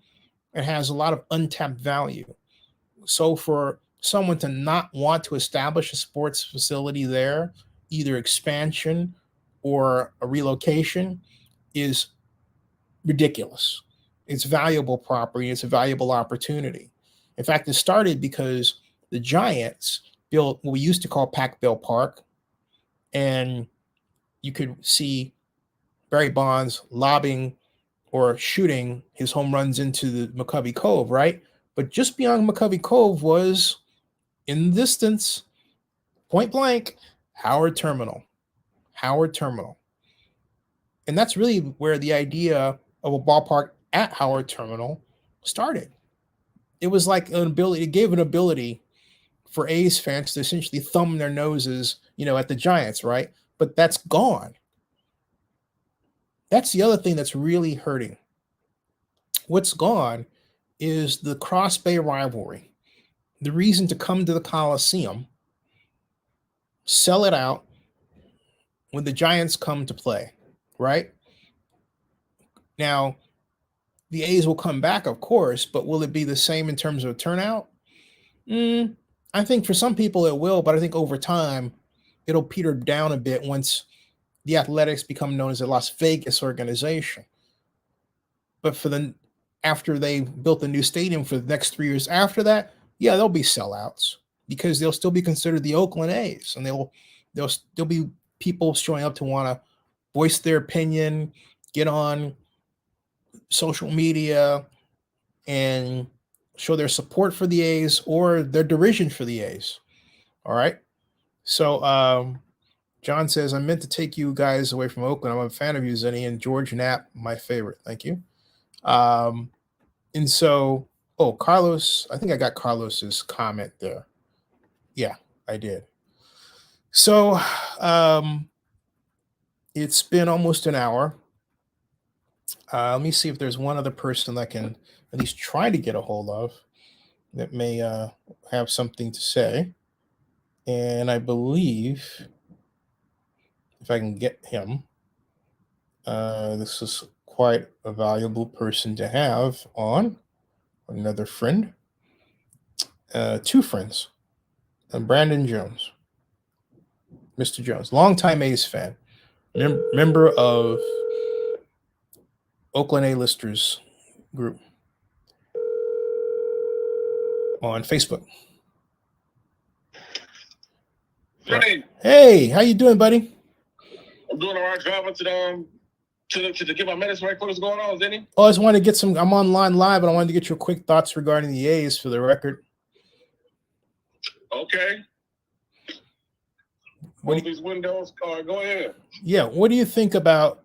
and has a lot of untapped value. So for someone to not want to establish a sports facility there, either expansion or a relocation, is ridiculous. It's valuable property. It's a valuable opportunity. In fact, it started because the Giants built what we used to call Pac-Bell Park, and you could see Barry Bonds lobbing or shooting his home runs into the McCovey Cove, right? But just beyond McCovey Cove was, in the distance, point blank, Howard Terminal. And that's really where the idea of a ballpark at Howard Terminal started. It was like an ability, it gave an ability for A's fans to essentially thumb their noses, at the Giants, right? But that's gone. That's the other thing that's really hurting. What's gone is the Cross Bay rivalry, the reason to come to the Coliseum, sell it out when the Giants come to play, right? Now, the A's will come back, of course, but will it be the same in terms of turnout? I think for some people it will, but I think over time it'll peter down a bit once the Athletics become known as a Las Vegas organization. But after they built the new stadium for the next 3 years after that, yeah, there'll be sellouts because they'll still be considered the Oakland A's, and there'll still be people showing up to want to voice their opinion, get on social media, and show their support for the A's or their derision for the A's. All right. So John says, I meant to take you guys away from Oakland. I'm a fan of you, Zenny, and George Knapp, my favorite. Thank you. And so, Carlos, I think I got Carlos's comment there. Yeah, I did. So it's been almost an hour. Let me see if there's one other person that can at least try to get a hold of that may have something to say. And I believe if I can get him, this is quite a valuable person to have on. Another friend, two friends, Brandon Jones, Mr. Jones, longtime A's fan, member of Oakland A listers group on Facebook. Hey, how you doing, buddy? I'm doing all right. Driving to get my medicine right. What's going on, Denny? Oh, I just wanted to get some. I'm online live, and I wanted to get your quick thoughts regarding the A's for the record. Okay. What these windows? Go ahead. Yeah. What do you think about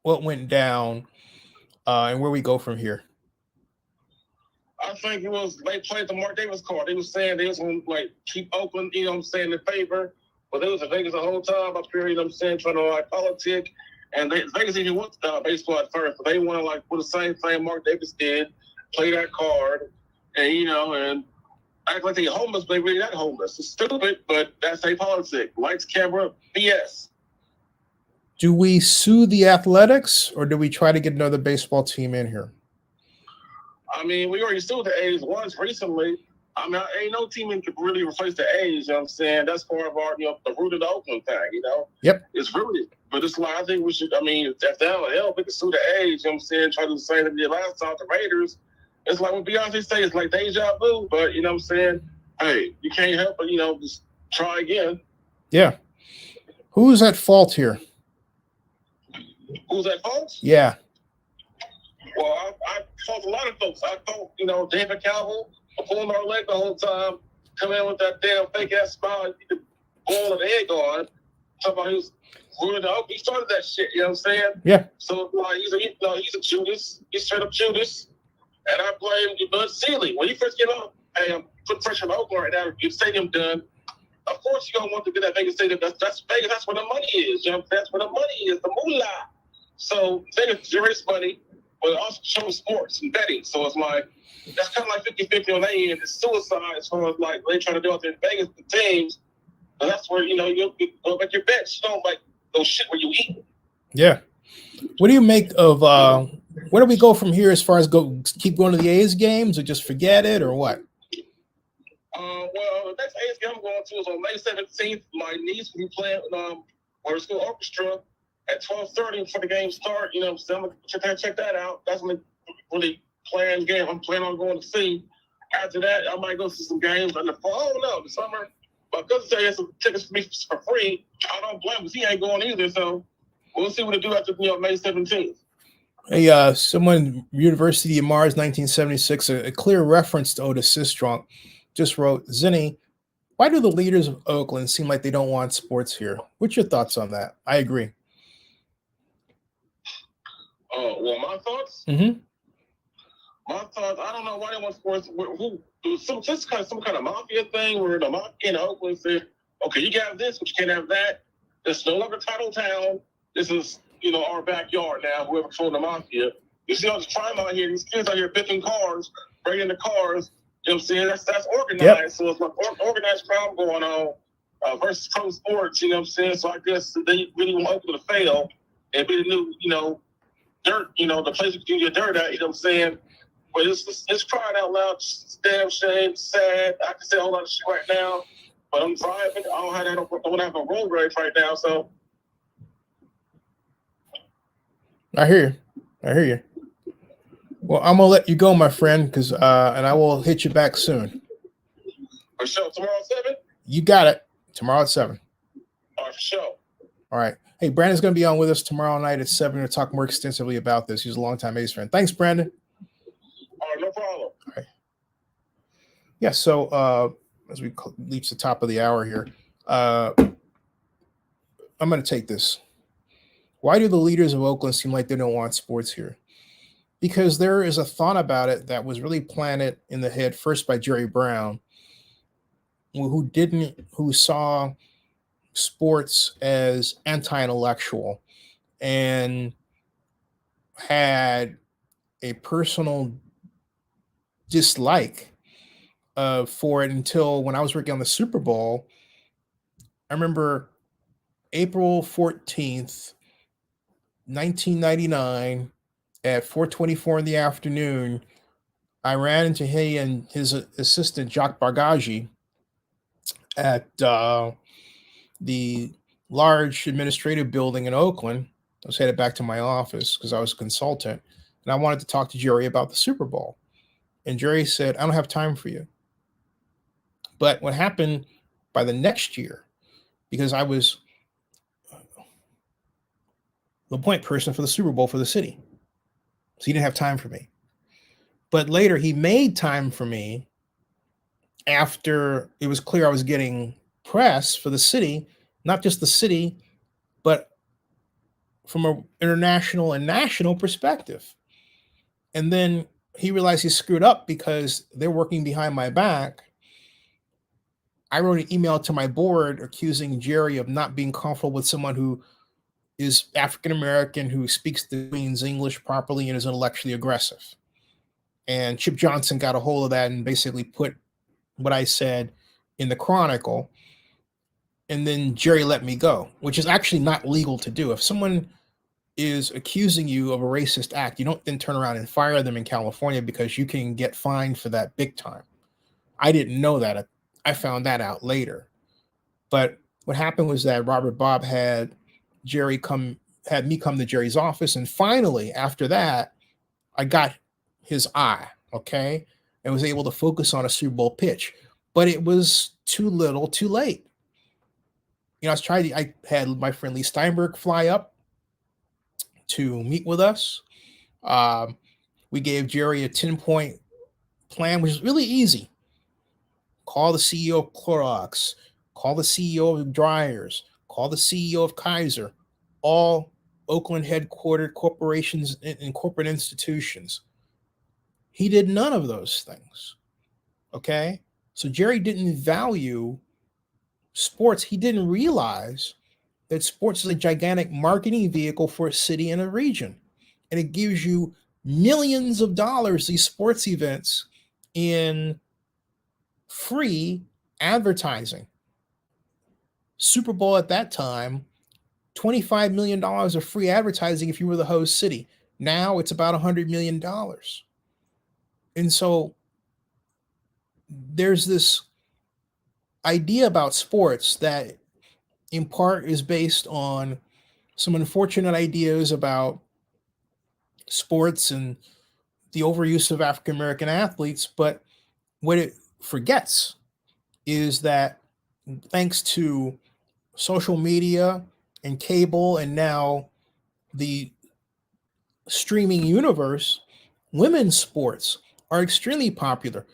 what went down and where we go from here? I think they played the Mark Davis card. They was saying they was going to keep Oakland, in favor. But they was in Vegas the whole time up here, trying to politic. And Vegas even went baseball at first, but they want to do the same thing Mark Davis did, play that card, and act like they homeless, but they really not homeless. It's stupid, but that's a politics. Lights, camera, BS. Do we sue the Athletics, or do we try to get another baseball team in here? I mean, we already sued the A's once recently. I mean, ain't no team can really replace the A's, you know what I'm saying? That's part of our, the root of the Oakland thing, Yep. It's rooted. But it's like, I think we should, I mean, if that would help, we can sue the A's, you know what I'm saying? Try to do the same thing we did last time, the Raiders. It's like what Beyonce say, it's like deja vu, but, you know what I'm saying? Hey, you can't help but, just try again. Yeah. Who's at fault here? Who's at fault? Yeah. Well, I fault a lot of folks. I fault, David Calvin for pulling our leg the whole time, coming in with that damn fake ass smile, you could boil an egg on. Talking about he was ruining the He started that shit, you know what I'm saying? Yeah. So he's a Judas. He's straight up Judas. And I blame Bud Seeley. When you first get on, hey, I'm putting pressure on Oakland right now. Get stadium done. Of course you're gonna want to get that Vegas stadium. That's Vegas. That's where the money is. That's where the money is. The moolah. So Vegas generates money, but it also shows sports and betting. So it's like that's kind of like 50-50 on their end. It's suicide as far as like they trying to do out there in Vegas the teams. But that's where you'll go make your bets. You don't like go shit where you eat. Yeah. What do you make of where do we go from here as far as keep going to the A's games or just forget it or what? Well, the next A's game I'm going to is on May 17th. My niece will be playing our school orchestra at 12:30 before the game start. So I'm gonna check that out. That's a really planned game I'm planning on going to see. After that, I might go see some games in the fall. I don't know, the summer. My cousin said he has some tickets for me for free. I don't blame him because he ain't going either. So we'll see what to do after May 17th. Hey, someone, University of Mars, 1976, a clear reference to Otis Sistrunk, just wrote, Zinni, why do the leaders of Oakland seem like they don't want sports here? What's your thoughts on that? I agree. Well, my thoughts? Mm-hmm. My thoughts, I don't know why they want sports. Some kind of mafia thing where the mafia in Oakland said, okay, you got this, but you can't have that. It's no longer title town. This is, our backyard now, whoever controls the mafia. You see all this crime out here. These kids out here picking cars, breaking the cars. You know what I'm saying? That's organized. Yep. So it's like organized crime going on versus pro sports, you know what I'm saying? So I guess they really want Oakland to fail and be the new, dirt, the place you can do your dirt at, you know what I'm saying? But it's crying out loud. It's damn shame, sad. I can say a whole lot of shit right now, but I'm driving. I don't have a road rage right now, so. I hear you. Well, I'm gonna let you go, my friend, because and I will hit you back soon. For sure. Tomorrow at 7? You got it. Tomorrow at 7. All right, for sure. All right. Hey, Brandon's gonna be on with us tomorrow night at 7 to talk more extensively about this. He's a longtime A's fan. Thanks, Brandon. All right, no problem. All right. Yeah. So as we reach the top of the hour here, I'm gonna take this. Why do the leaders of Oakland seem like they don't want sports here? Because there is a thought about it that was really planted in the head first by Jerry Brown, who saw sports as anti-intellectual and had a personal dislike for it until when I was working on the Super Bowl. I remember April 14th, 1999 at 4:24 in the afternoon, I ran into he and his assistant, Jacques Bargagi, at the large administrative building in Oakland. I was headed back to my office because I was a consultant, and I wanted to talk to Jerry about the Super Bowl. And Jerry said, I don't have time for you. But what happened by the next year, because I was the point person for the Super Bowl for the city. So he didn't have time for me. But later he made time for me after it was clear I was getting press for the city, not just the city, but from an international and national perspective. And then he realized he screwed up because they're working behind my back. I wrote an email to my board accusing Jerry of not being comfortable with someone who is African-American, who speaks the Queen's English properly and is intellectually aggressive. And Chip Johnson got a hold of that and basically put what I said in the Chronicle, and then Jerry let me go, which is actually not legal to do. If someone is accusing you of a racist act, you don't then turn around and fire them in California, because you can get fined for that big time. I didn't know that. I found that out later. But what happened was that Robert Bob had me come to Jerry's office, and finally, after that, I got his eye, okay, and was able to focus on a Super Bowl pitch. But it was too little, too late. I had my friend Lee Steinberg fly up to meet with us. We gave Jerry a 10-point plan, which is really easy. Call the CEO of Clorox, call the CEO of Dryers, call the CEO of Kaiser, all Oakland headquartered corporations and corporate institutions. He did none of those things. Okay? So Jerry didn't value sports. He didn't realize that sports is a gigantic marketing vehicle for a city and a region. And it gives you millions of dollars, these sports events, in free advertising. Super Bowl at that time, $25 million of free advertising if you were the host city. Now it's about $100 million. And so there's this idea about sports that in part is based on some unfortunate ideas about sports and the overuse of African American athletes. But what it forgets is that thanks to social media and cable and now the streaming universe, women's sports are extremely popular,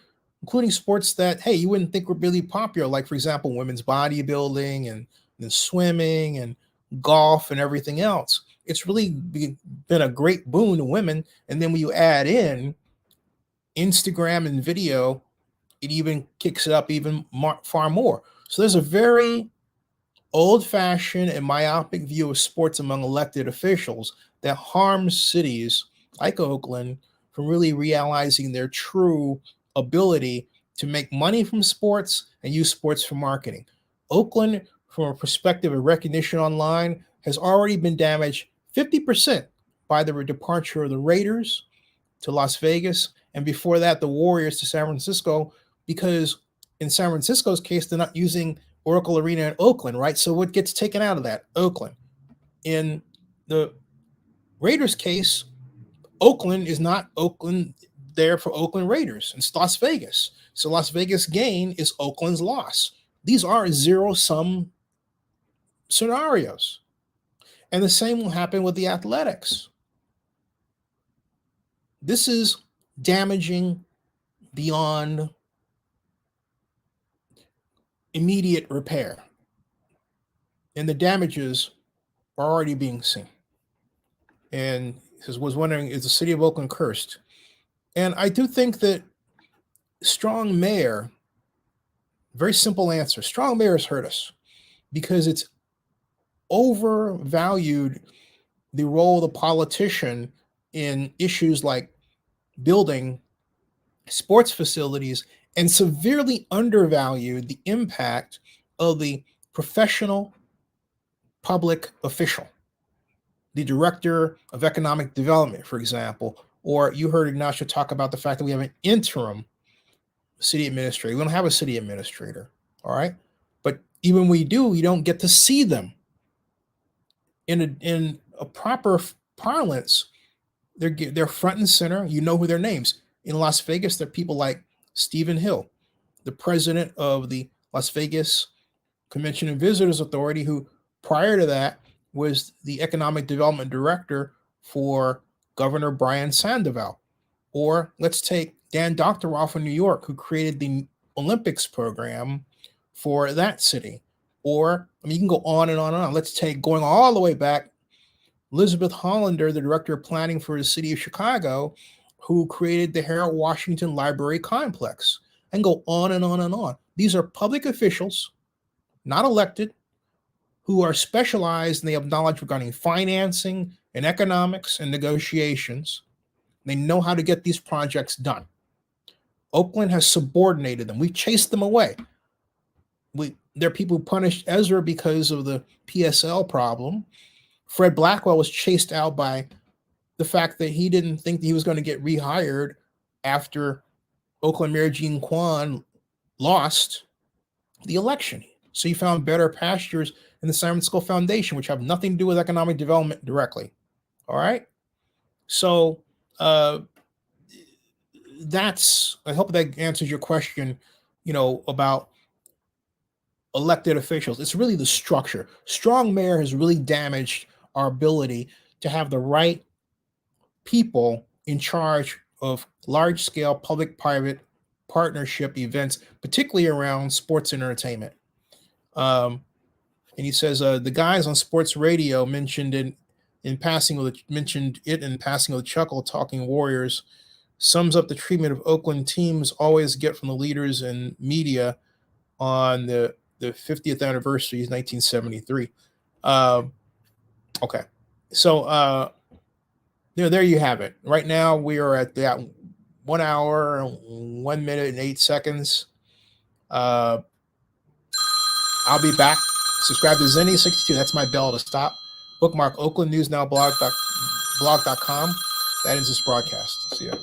including sports that, hey, you wouldn't think were really popular, like, for example, women's bodybuilding and swimming and golf and everything else. It's really been a great boon to women. And then when you add in Instagram and video, it even kicks it up even far more. So there's a very old-fashioned and myopic view of sports among elected officials that harms cities like Oakland from really realizing their true ability to make money from sports and use sports for marketing. Oakland, from a perspective of recognition online, has already been damaged 50% by the departure of the Raiders to Las Vegas, and before that, the Warriors to San Francisco, because in San Francisco's case, they're not using Oracle Arena in Oakland, right? So what gets taken out of that? Oakland. In the Raiders case, Oakland is not Oakland there for Oakland Raiders. It's Las Vegas. So Las Vegas gain is Oakland's loss. These are zero-sum scenarios. And the same will happen with the Athletics. This is damaging beyond immediate repair. And the damages are already being seen. And he was wondering, is the city of Oakland cursed? And I do think that strong mayor, very simple answer, strong mayor has hurt us because it's overvalued the role of the politician in issues like building sports facilities and severely undervalued the impact of the professional public official, the director of economic development, for example. Or you heard Ignacio talk about the fact that we have an interim city administrator. We don't have a city administrator, all right? But even when we do, we don't get to see them. In a proper parlance, they're front and center. You know who their names. In Las Vegas, they're people like Stephen Hill, the president of the Las Vegas Convention and Visitors Authority, who prior to that was the economic development director for Governor Brian Sandoval. Or let's take Dan Doctorow in New York, who created the Olympics program for that city. Or, I mean, you can go on and on and on. Let's take, going all the way back, Elizabeth Hollander, the director of planning for the city of Chicago, who created the Harold Washington Library Complex, and go on and on and on. These are public officials, not elected, who are specialized and they have knowledge regarding financing and economics and negotiations. They know how to get these projects done. Oakland has subordinated them. We chased them away. There are people who punished Ezra because of the PSL problem. Fred Blackwell was chased out by the fact that he didn't think that he was going to get rehired after Oakland Mayor Gene Kwan lost the election. So he found better pastures in the San Francisco Foundation, which have nothing to do with economic development directly. All right. So I hope that answers your question, about elected officials. It's really the structure. Strong mayor has really damaged our ability to have the right people in charge of large-scale public-private partnership events, particularly around sports and entertainment. And he says the guys on sports radio mentioned it in passing with a chuckle. Talking Warriors sums up the treatment of Oakland teams always get from the leaders and media on the 50th anniversary is 1973. Okay, so there you have it. Right now we are at that 1 hour, 1 minute and 8 seconds. I'll be back. Subscribe to Zenny62. That's my bell to stop. Bookmark OaklandNewsNowBlog.com. That ends this broadcast. See ya.